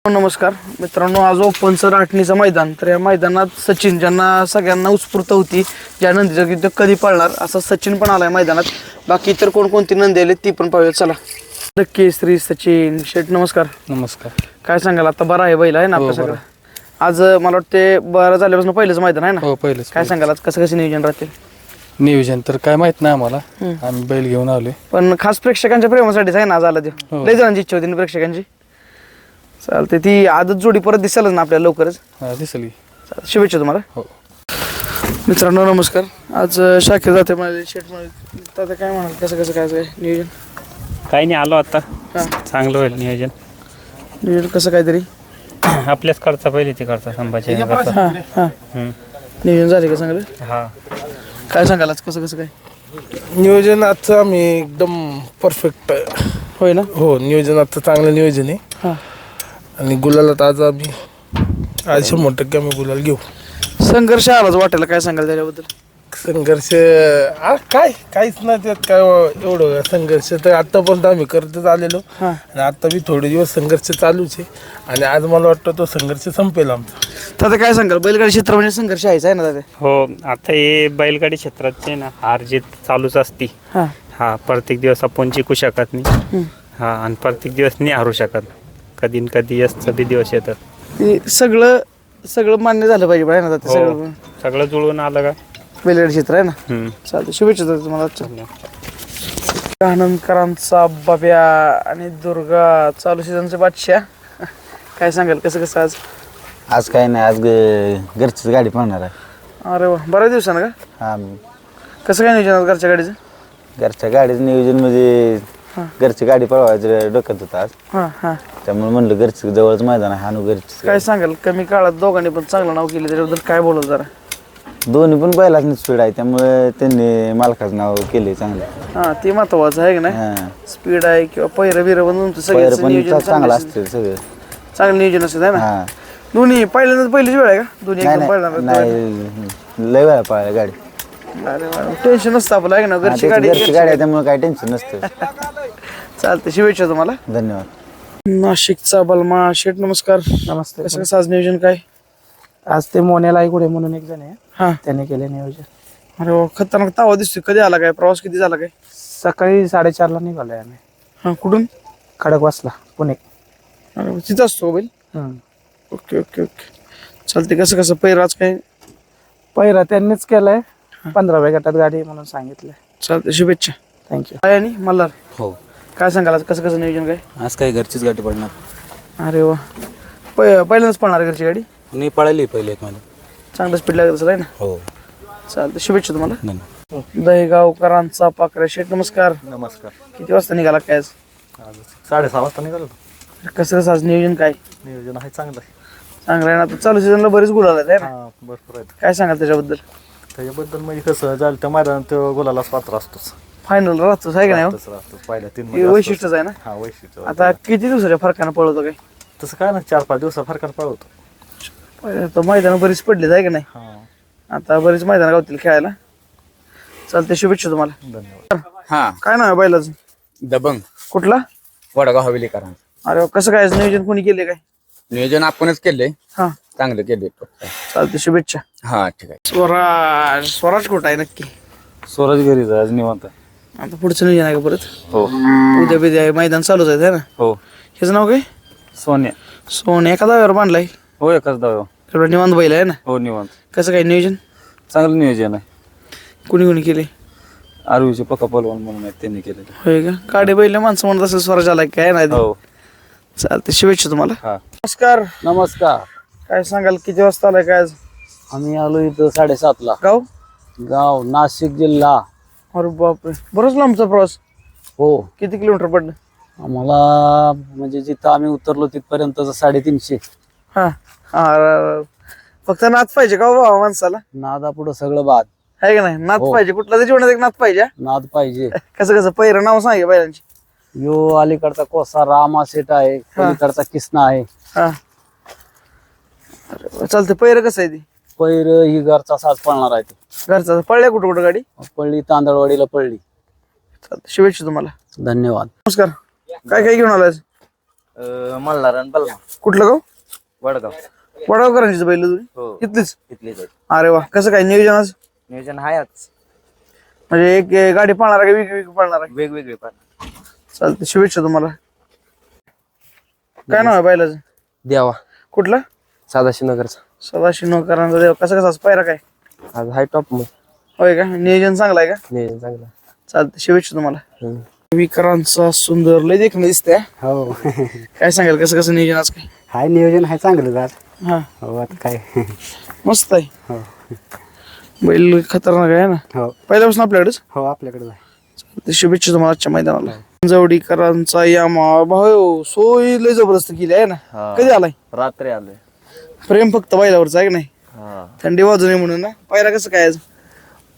नमस्कार मित्रांनो, आज ओपनचं राटणीचं मैदान. तर या मैदानात सचिन, ज्यांना सगळ्यांना उत्स्फूर्त होती ज्या नंदीचं की ते कधी पळणार, असा सचिन पण आलाय मैदानात. बाकी इतर कोणकोणती नंदी आली ती पण पाहूया. चला. नक्की श्री सचिन शेठ, नमस्कार. नमस्कार. काय सांगाल, आता बरं आहे बैल आहे ना आपल्या सगळं? आज मला वाटते बरं झाल्यापासून पहिलंच मैदान आहे ना? हो, पहिलंच. काय सांगाल आज कसं नियोजन राहते? नियोजन तर काय माहित नाही आम्हाला, आम्ही बैल घेऊन आलोय. पण खास प्रेक्षकांच्या प्रेमासाठीच आहे ना आज आला ते. लय जणांची इच्छा होती ना प्रेक्षकांची. चालते, ती आदत जोडी परत दिसेलच ना आपल्याला लवकरच. दिसली. शुभेच्छा तुम्हाला. हो मित्रांनो नमस्कार. आज शाखेत जाते माझे शेट मध्ये, आता काय म्हणाल, कसं काय नियोजन? काही नाही, आलो आता. चांगलं होईल नियोजन कसं काहीतरी आपल्याच करता, पहिले ते करता संभाजी नियोजन झाले का चांगलं? हा. काय सांगाल आज कसं काय नियोजन आजचं आम्ही एकदम परफेक्ट होय ना? हो, नियोजन आजचं चांगलं नियोजन आहे. हां. आणि गुलालात आज 100% आम्ही गुलाल घेऊ. संघर्ष आलाच वाटायला, काय सांगाल त्याच्याबद्दल? संघर्ष काहीच नाही त्यात, काय एवढं संघर्ष तर आतापर्यंत आम्ही करतच आलेलो. आणि आता बी थोडे दिवस संघर्ष चालूच आहे आणि आज मला वाटतं तो संघर्ष संपेल आमचा. दादा काय सांगाल, बैलगाडी क्षेत्र म्हणजे संघर्ष आहे ना दादा? हो, आता हे बैलगाडी क्षेत्रात ना हार जीत चालूच असती. हा, प्रत्येक दिवस आपण जिंकू शकत नाही. हा, आणि प्रत्येक दिवस नाही हारू शकत. कधी कधी असं बी दिवस येतात. ते सगळं मान्य झालं पाहिजे बाय ना दादा. सगळं सगळं जुळून आलं का बैलगाडी क्षेत्र आहे ना. चालतं, शुभेच्छा दादा तुम्हाला. आनंदकरांचा बाब्या आणि दुर्गा चालू सीझनचे बादशाह, काय सांगाल कसं आज काय नाही, आज घरचीच गाडी पळणार आहे. अरे वा, बऱ्याच दिवसानं का? हा, कसं काय नियोजन घरच्या गाडीचं? घरच्या गाडीचं नियोजन म्हणजे घरची गाडी पळवायचं डोक्यात होतं आज. त्यामुळे म्हणलं घरची जवळच मैदान आहे, आणू घरची. काय सांगाल, कमी काळात दोघांनी पण चांगलं नाव केलं, त्याच्याबद्दल काय बोलत जरा? दोन्ही पण बैलाच स्पीड आहे, त्यामुळे त्यांनी मालकाचं नाव केले चांगलं. ते महत्वाचं आहे की नाही? स्पीड आहे किंवा पहिरं बिरं बनवून पण नियोजन चांगलं असतं, सगळं चांगलं नियोजन असतं आहे ना? दोन्ही पहिल्यांदाच पहिलीच वेळ आहे का दोन्ही? नाही, लय वेळा पळायला गाडी. अरे टेन्शन नसतं आपलं आहे ना, घरची गाडी आहे त्यामुळे काही टेन्शन नसतं. चालते, शुभेच्छा तुम्हाला. धन्यवाद. नाशिकचा बलमा शेठ, नमस्कार. नमस्ते. कसं आज नियोजन काय? आज ते मोन्याला गुडे म्हणून एक जण आहे, हा, त्याने केले नियोजन. अरे वा, खतरनाक तावा दिसतोय. कधी आला काय? प्रवास किती झाला काय? सकाळी 4:30ला निघालोय आम्ही. हा, कुठून? खडकवासला, पुणे. अरे तिथं असतो बैल. ओके. चालते, कसं पहिरा आज काय? पहिरा त्यांनीच केलाय, 15व्या गटात गाडी म्हणून सांगितलंय. चालते, शुभेच्छा. थँक्यू. काय आणि मल्हार, हो, काय सांगाल आज कसं नियोजन काय? आज काय घरचीच गाडी पळणार. अरे वा, पहिल्यांदाच पळणार घरची गाडी? मी पळाली पहिले एक महिना. चांगलं स्पीड लागत असेल आहे ना? हो, चालतं, शुभेच्छा तुम्हाला. धन्यवाद. दहीगावकरांचा पाकऱ्या शेठ, नमस्कार. नमस्कार. किती वाजता निघाला काय आज? 6:30 वाजता निघालो. कसं आज नियोजन काय? नियोजन आहे चांगलं. चांगलं आहे ना? आता चालू सीझनला बरेच गुलाल आहेत आहे ना? भरपूर आहेत. काय सांगाल त्याच्याबद्दल? त्याच्याबद्दल म्हणजे कसं झालं, त्या मैदानात गुलालाच पात्र असतोच. फायनल राहतोच आहे का नाही? पहिल्या 3 हे वैशिष्ट्यच आहे ना? हा, वैशिष्ट्य. आता किती दिवसाच्या फरकानं पळवतो काय? तसं काय ना, 4-5 दिवसा फरकानं पळवतो. तर मैदान बरीच पडलीच आहे का नाही? आता बरीच मैदान गावतील खेळायला. चालते, शुभेच्छा तुम्हाला. धन्यवाद. हा, काय नाव आहे बैलाचं? दबंग कुठला? वडगाव हवेलीकरांचं. अरे वा, कसं काय नियोजन कोणी केले काय? नियोजन आपणच केले, हा, चांगलं केले. चालते, शुभेच्छा. हा, ठीक आहे. स्वराज कुठं आहे नक्की? स्वराज घरीच आज निवांत. आता पुढचं नियोजन आहे का परत? हो उद्या बिद्या आहे, मैदान चालूच आहे ना? हो. ह्याचं नाव काय? सोन्या. सोने एका दाव्यावर बांधलाय. हो, एकच दाव. तेवढा निवांत बैल आहे ना? हो, निवांत. कसं काय नियोजन? चांगलं नियोजन आहे. कुणी केले? आरवीचे पक्का पलवान म्हणून आहेत, त्यांनी केलेलं. होय का? गाडी बैल माणसं म्हणत असेल स्वराज आलाय काय नाही? हो. चालते, शुभेच्छा तुम्हाला. हा. नमस्कार. नमस्कार. काय सांगाल, किती वाजता आलाय काय आज? आम्ही आलो इथं 7:30ला. गाव नाशिक जिल्हा. अरे बापरे, बरंच लांबचा प्रवास. हो, किती किलोमीटर पडलं? आम्हाला म्हणजे जिथं आम्ही उतरलो तिथपर्यंत 350. हा, फक्त नात पाहिजे का बाबा माणसाला? नादा पुढं सगळं बाद आहे का नाही? नात पाहिजे, कुठला तरी जीवनात एक नात पाहिजे. नाद पाहिजे. कसं पहिरं नाव सांगे बैलांची? यो अलीकडचा कोसा रामा सेट आहे, अलीकडचा किसना आहे. हा, चालतं. पहिरं कसं आहे ती? पैर ही घरचा साज पळणार आहे. घरचा पळल्या कुठं गाडी? पळली तांदळवाडीला पळली. चालतं, शुभेच्छा तुम्हाला. धन्यवाद. नमस्कार. काय घेऊन आलाय? मल्हार आणि बलमा कुठलं गाव? वडगाव वडावकरांचीच बैल हो. तुम्ही इथलीच? इथलेच आहेत. अरे वा, कसं काय नियोजन आज? नियोजन आहे आज म्हणजे एक गाडी पाळणार आहे का वेगळी पाळणार आहे? वेगवेगळे पण चालते, शुभेच्छा तुम्हाला. काय नाव आहे बैलाचं? द्यावा कुठला? सदाशिवनगरचा. सदाशिवकरांचा देव. कसं कसं पायरा काय? आज हाय टॉप मग होय का? नियोजन चांगलं आहे का? नियोजन चांगलं. चालते, शुभेच्छा तुम्हाला. विकरांचा सुंदर लय देखणं दिसतंय. हो काय सांगाल कसं कसं नियोजन आज काय? हाय नियोजन आहे चांगलं आज. हा, हो आता काय मस्त आहे. हो बैल खतरनाक आहे ना. हो पहिल्यापासून आपल्याकडेच. हो आपल्याकडे आहे. चालतंय, शुभेच्छा तुम्हाला आजच्या मैदानाला. जवडीकरांचा यामा भाऊ सोय लय जबरदस्त केली आहे ना. कधी आलाय? रात्री आलोय. प्रेम फक्त बैलावरच आहे की नाही? थंडी वाजू नये म्हणून ना. पायरा कसं काय आज?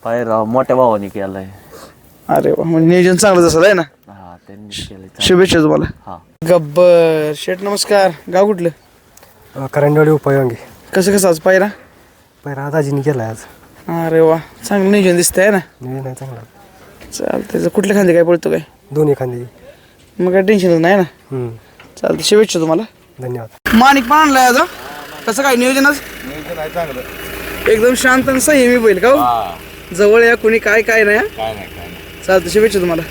पायरा मोठ्या भावाने केलाय. अरे वा, म्हणजे नियोजन चांगलं असं आहे ना. हा त्यांनी केलंय. शुभेच्छा तुम्हाला. हा गब्बर शेठ नमस्कार. गाव कुठलं? करंडवाडी उपयोगी कसं कसं आज पायरा? पहिला दाजीने केला आज. अरे वा, चांगलं नियोजन दिसतंय ना. नियोजन आहे चांगला. चालतंय, कुठल्या खांदे काय पडतो काय? दोन्ही खांदी. मग काय टेन्शनच नाही ना. चालतंय, शुभेच्छा तुम्हाला. धन्यवाद. माणिक पण आणलाय आज. कसं काय नियोजन आज? एकदम शांत आणि संयमी बैल का हो? जवळ या कुणी काय काय नाही. चालतं, शुभेच्छा तुम्हाला.